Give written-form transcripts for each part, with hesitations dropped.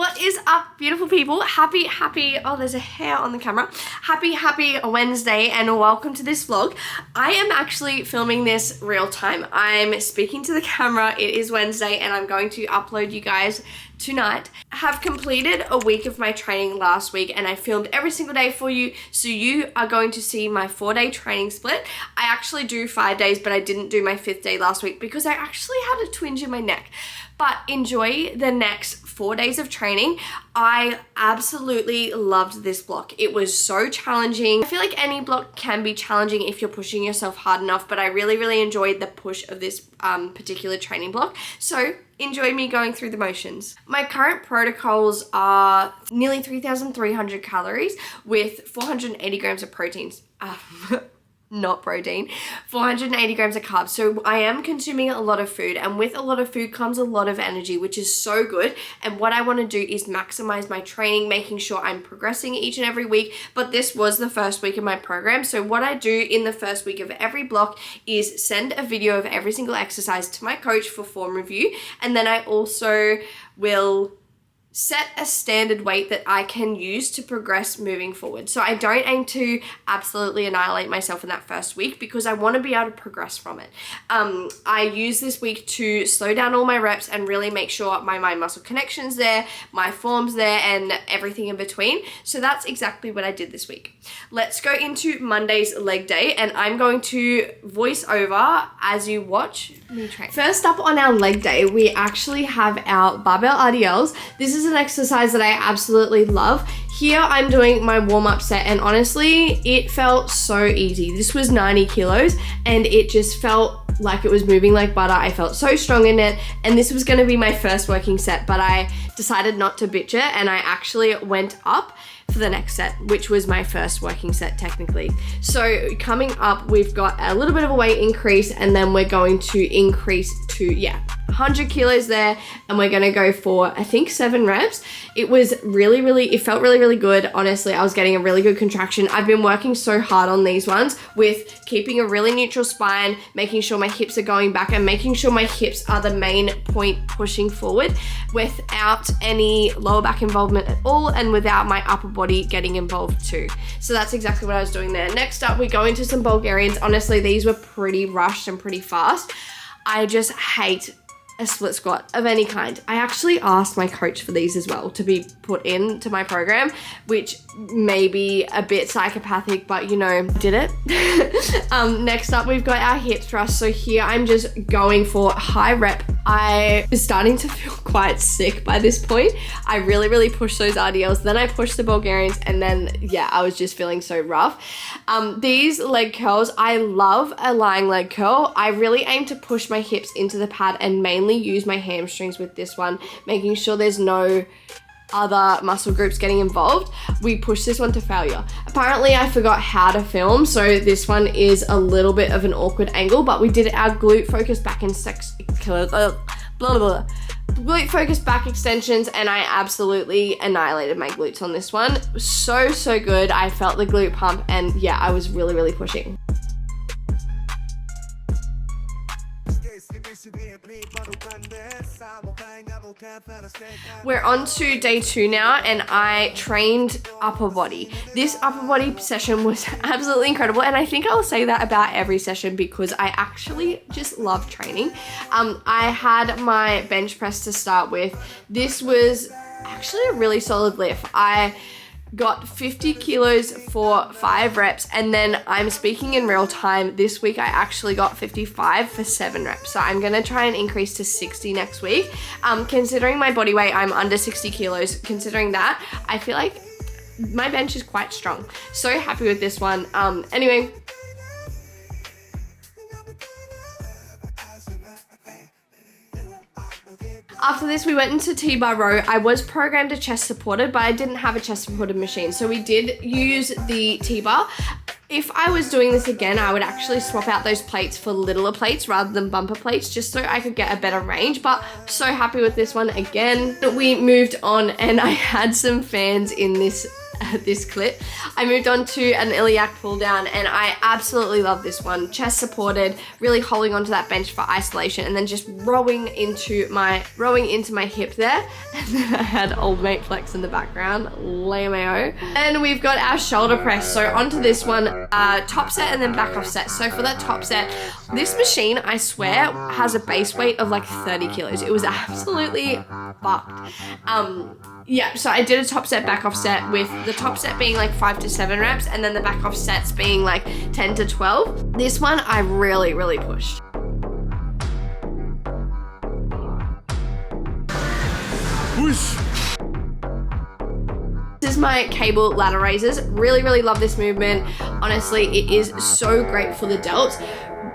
What is up, beautiful people? Happy, oh, there's a hair on the camera. Happy Wednesday and welcome to this vlog. I am actually filming this real time. I'm speaking to the camera. It is Wednesday and I'm going to upload you guys tonight. I have completed a week of my training last week and I filmed every single day for you. So you are going to see my 4-day training split. I actually do 5 days, but I didn't do my 5th day last week because I actually had a twinge in my neck. But enjoy the next 4 days of training. I absolutely loved this block. It was so challenging. I feel like any block can be challenging if you're pushing yourself hard enough, but I really enjoyed the push of this particular training block. So enjoy me going through the motions. My current protocols are nearly 3,300 calories with 480 grams of proteins. Not protein, 480 grams of carbs. So I am consuming a lot of food, and with a lot of food comes a lot of energy, which is so good. And what I want to do is maximize my training, making sure I'm progressing each and every week. But this was the first week of my program. So what I do in the first week of every block is send a video of every single exercise to my coach for form review. And then I also will set a standard weight that I can use to progress moving forward. So I don't aim to absolutely annihilate myself in that first week because I want to be able to progress from it. I use this week to slow down all my reps and really make sure my mind-muscle connection's there, my form's there, and everything in between. So that's exactly what I did this week. Let's go into Monday's leg day, and I'm going to voice over as you watch me train. First up on our leg day, we actually have our barbell RDLs. This is an exercise that I absolutely love. Here I'm doing my warm-up set, and honestly, it felt so easy. This was 90 kilos and it just felt like it was moving like butter. I felt so strong in it, and this was gonna be my first working set, but I decided not to bitch it and I actually went up for the next set, which was my first working set technically. So coming up, we've got a little bit of a weight increase, and then we're going to increase to 100 kilos there, and we're gonna go for I think 7 reps. It was it felt really good. Honestly, I was getting a really good contraction. I've been working so hard on these ones with keeping a really neutral spine, making sure my hips are going back, and making sure my hips are the main point pushing forward without any lower back involvement at all, and without my upper body getting involved too. So that's exactly what I was doing there. Next up, we go into some Bulgarians. Honestly, these were pretty rushed and pretty fast. I just hate a split squat of any kind. I actually asked my coach for these as well to be put into my program, which may be a bit psychopathic, but you know, did it. Next up, we've got our hip thrust. So here I'm just going for high rep. I was starting to feel quite sick by this point. I really pushed those RDLs, then I pushed the Bulgarians, and then I was just feeling so rough. These leg curls, I love a lying leg curl. I really aim to push my hips into the pad and mainly use my hamstrings with this one, making sure there's no other muscle groups getting involved. We push this one to failure. Apparently I forgot how to film, so this one is a little bit of an awkward angle, but we did our glute focus back in glute focus back extensions, and I absolutely annihilated my glutes on this one. So good. I felt the glute pump, and I was really pushing. We're on to day 2 now, and I trained upper body. This upper body session was absolutely incredible, and I think I'll say that about every session because I actually just love training. I had my bench press to start with. This was actually a really solid lift. I got 50 kilos for 5 reps, and then I'm speaking in real time. This week I actually got 55 for 7 reps. So I'm gonna try and increase to 60 next week. Considering my body weight, I'm under 60 kilos. Considering that, I feel like my bench is quite strong. So happy with this one. Anyway, after this, we went into T-bar row. I was programmed to chest supported, but I didn't have a chest supported machine. So we did use the T-bar. If I was doing this again, I would actually swap out those plates for littler plates rather than bumper plates, just so I could get a better range, but so happy with this one again. We moved on, and I had some fans in this this clip. I moved on to an iliac pull down, and I absolutely love this one. Chest supported, really holding onto that bench for isolation, and then just rowing into my hip there. And then I had old mate flex in the background, lame-o. And we've got our shoulder press. So onto this one, top set and then back off set. So for that top set, this machine, I swear, has a base weight of like 30 kilos. It was absolutely fucked. Yeah, so I did a top set, back off set, with the top set being like 5 to 7 reps, and then the back off sets being like 10 to 12. This one I really, really pushed. Whoosh. This is my cable ladder raises. Really, really love this movement. Honestly, it is so great for the delts.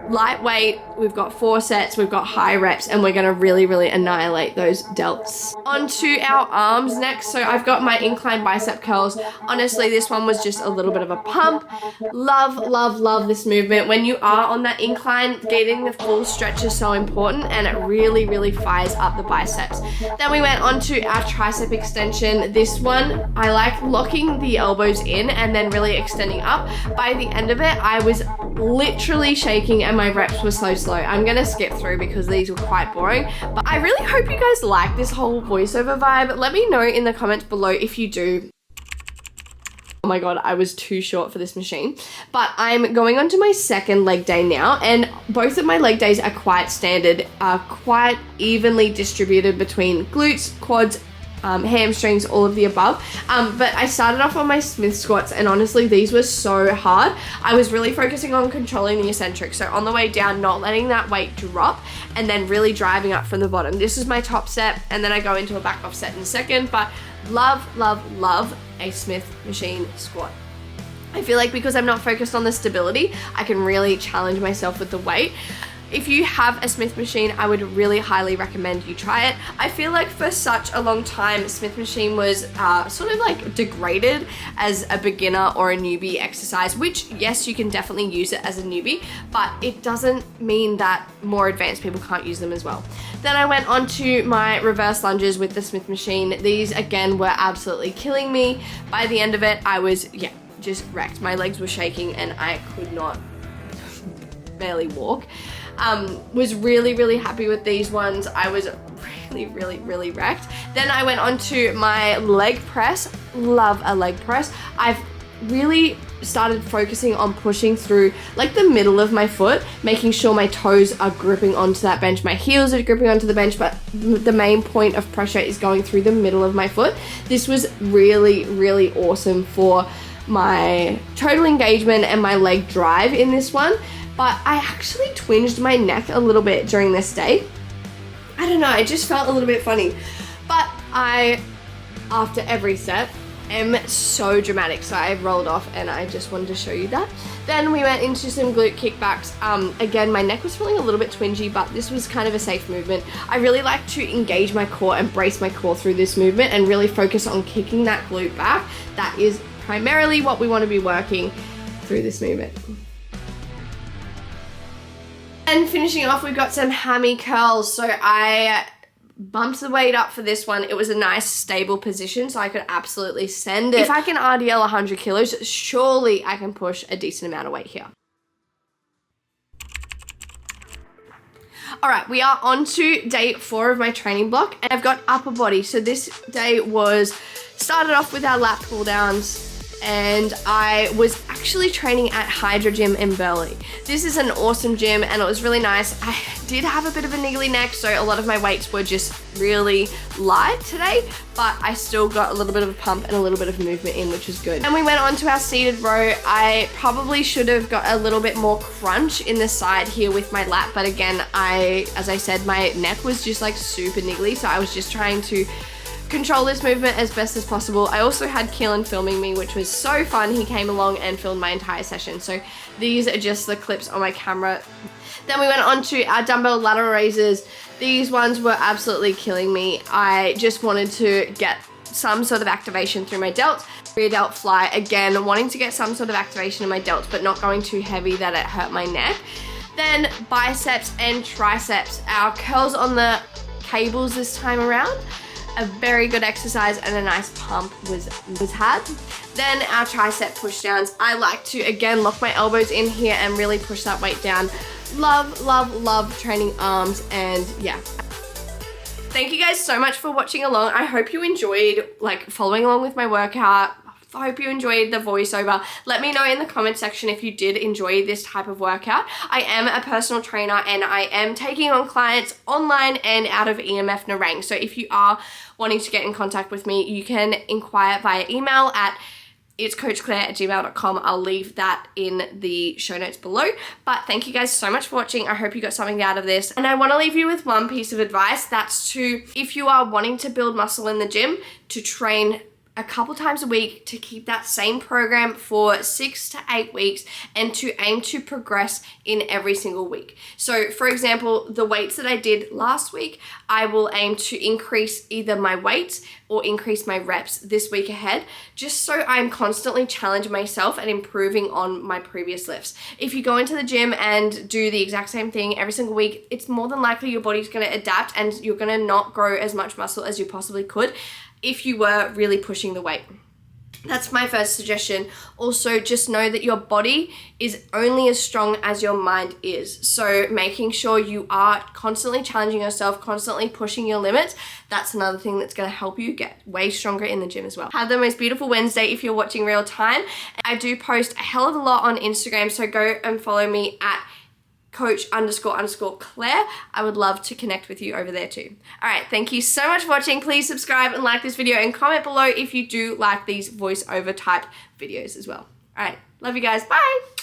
Lightweight, we've got 4 sets, we've got high reps, and we're gonna really, really annihilate those delts. Onto our arms next. So I've got my incline bicep curls. Honestly, this one was just a little bit of a pump. Love, love, love this movement. When you are on that incline, getting the full stretch is so important, and it really, really fires up the biceps. Then we went on to our tricep extension. This one, I like locking the elbows in and then really extending up. By the end of it, I was literally shaking and my reps were so slow. I'm gonna skip through because these were quite boring, but I really hope you guys like this whole voiceover vibe. Let me know in the comments below if you do. Oh my god, I was too short for this machine. But I'm going on to my second leg day now, and both of my leg days are quite standard, quite evenly distributed between glutes, quads, hamstrings, all of the above. But I started off on my Smith squats, and honestly, these were so hard. I was really focusing on controlling the eccentric. So on the way down, not letting that weight drop, and then really driving up from the bottom. This is my top set, and then I go into a back off set in a second, but love, love, love a Smith machine squat. I feel like because I'm not focused on the stability, I can really challenge myself with the weight. If you have a Smith machine, I would really highly recommend you try it. I feel like for such a long time, Smith machine was sort of like degraded as a beginner or a newbie exercise, which yes, you can definitely use it as a newbie, but it doesn't mean that more advanced people can't use them as well. Then I went on to my reverse lunges with the Smith machine. These again were absolutely killing me. By the end of it, I was, yeah, just wrecked. My legs were shaking and I could not barely walk. Was really, really happy with these ones. I was really, really, really wrecked. Then I went on to my leg press. Love a leg press. I've really started focusing on pushing through like the middle of my foot, making sure my toes are gripping onto that bench. My heels are gripping onto the bench, but the main point of pressure is going through the middle of my foot. This was really, really awesome for my total engagement and my leg drive in this one. But I actually twinged my neck a little bit during this day. I don't know, it just felt a little bit funny. But I, after every set, am so dramatic. So I rolled off and I just wanted to show you that. Then we went into some glute kickbacks. Again, my neck was feeling a little bit twingy, but this was kind of a safe movement. I really like to engage my core and brace my core through this movement and really focus on kicking that glute back. That is primarily what we want to be working through this movement. And finishing off, we've got some hammy curls. So I bumped the weight up for this one. It was a nice stable position, so I could absolutely send it. If I can RDL 100 kilos, surely I can push a decent amount of weight here. All right, we are on to day 4 of my training block, and I've got upper body. So this day started off with our lat pull downs, and I was actually training at Hydra Gym in Burleigh. This is an awesome gym and it was really nice. I did have a bit of a niggly neck, so a lot of my weights were just really light today, but I still got a little bit of a pump and a little bit of movement in, which was good. And we went on to our seated row. I probably should have got a little bit more crunch in the side here with my lat, but again, as I said, my neck was just like super niggly, so I was just trying to control this movement as best as possible. I also had Keelan filming me, which was so fun. He came along and filmed my entire session. So these are just the clips on my camera. Then we went on to our dumbbell lateral raises. These ones were absolutely killing me. I just wanted to get some sort of activation through my delts. Rear delt fly, again, wanting to get some sort of activation in my delts, but not going too heavy that it hurt my neck. Then biceps and triceps. Our curls on the cables this time around. a very good exercise and a nice pump was had. Then our tricep push downs. I like to, again, lock my elbows in here and really push that weight down. Love, love, love training arms, and yeah. Thank you guys so much for watching along. I hope you enjoyed like following along with my workout. I hope you enjoyed the voiceover. Let me know in the comment section if you did enjoy this type of workout. I am a personal trainer and I am taking on clients online and out of EMF Nerang. So if you are wanting to get in contact with me, you can inquire via email at itscoachclaire@gmail.com. I'll leave that in the show notes below. But thank you guys so much for watching. I hope you got something out of this. And I want to leave you with one piece of advice. That's to, if you are wanting to build muscle in the gym, to train a couple times a week, to keep that same program for 6 to 8 weeks and to aim to progress in every single week. So for example, the weights that I did last week, I will aim to increase either my weights or increase my reps this week ahead, just so I'm constantly challenging myself and improving on my previous lifts. If you go into the gym and do the exact same thing every single week, it's more than likely your body's gonna adapt and you're gonna not grow as much muscle as you possibly could if you were really pushing the weight. That's my first suggestion. Also, just know that your body is only as strong as your mind is. So making sure you are constantly challenging yourself, constantly pushing your limits, that's another thing that's gonna help you get way stronger in the gym as well. Have the most beautiful Wednesday if you're watching real time. I do post a hell of a lot on Instagram, so go and follow me at coach__Claire. I would love to connect with you over there too. All right, thank you so much for watching. Please subscribe and like this video and comment below if you do like these voiceover type videos as well. All right, love you guys. Bye.